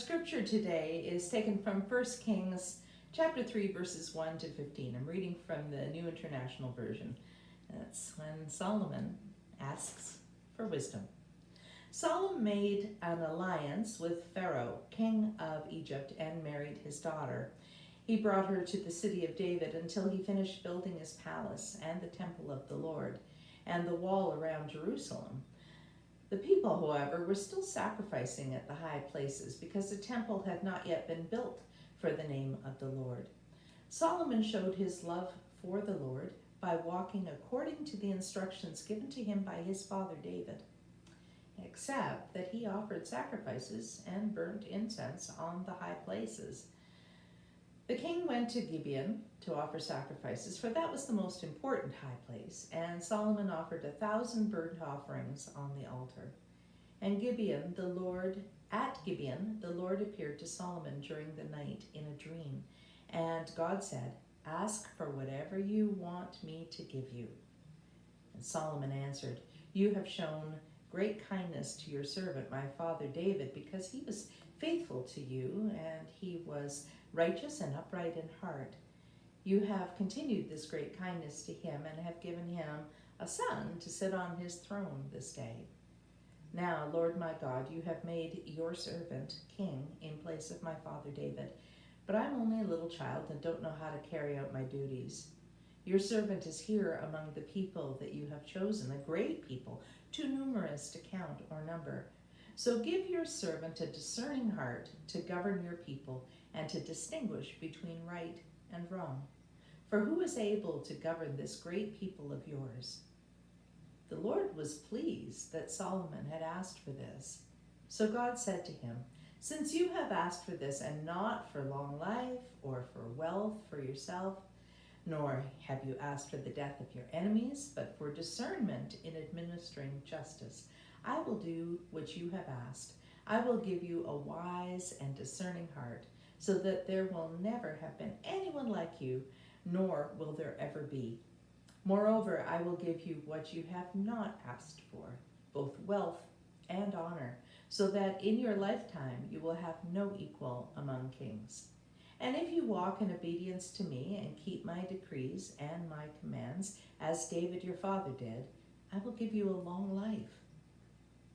scripture today is taken from 1 Kings chapter 3, verses 1 to 15. I'm reading from the New International Version. That's when Solomon asks for wisdom. Solomon made an alliance with Pharaoh, king of Egypt, and married his daughter. He brought her to the city of David until he finished building his palace and the temple of the Lord and the wall around Jerusalem. The people, however, were still sacrificing at the high places because the temple had not yet been built for the name of the Lord. Solomon showed his love for the Lord by walking according to the instructions given to him by his father David, except that he offered sacrifices and burnt incense on the high places. The king went to Gibeon to offer sacrifices, for that was the most important high place, and Solomon offered 1,000 burnt offerings on the altar. And at Gibeon, the Lord appeared to Solomon during the night in a dream, and God said, "Ask for whatever you want me to give you." And Solomon answered, "You have shown great kindness to your servant, my father David, because he was faithful to you, and he was righteous and upright in heart. You have continued this great kindness to him and have given him a son to sit on his throne this day. Now, Lord my God, you have made your servant king in place of my father David, but I'm only a little child and don't know how to carry out my duties. Your servant is here among the people that you have chosen, a great people, too numerous to count or number. So give your servant a discerning heart to govern your people and to distinguish between right and wrong. For who is able to govern this great people of yours?" The Lord was pleased that Solomon had asked for this. So God said to him, "Since you have asked for this, and not for long life or for wealth for yourself, nor have you asked for the death of your enemies, but for discernment in administering justice, I will do what you have asked. I will give you a wise and discerning heart, so that there will never have been anyone like you, nor will there ever be. Moreover, I will give you what you have not asked for, both wealth and honor, so that in your lifetime you will have no equal among kings. And if you walk in obedience to me and keep my decrees and my commands, as David your father did, I will give you a long life."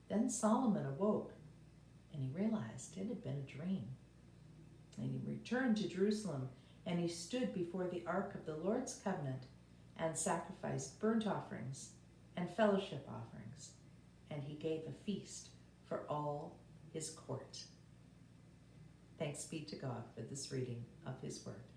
Then Solomon awoke, and he realized it had been a dream. And he returned to Jerusalem, and he stood before the ark of the Lord's covenant and sacrificed burnt offerings and fellowship offerings, and he gave a feast for all his court. Thanks be to God for this reading of his word.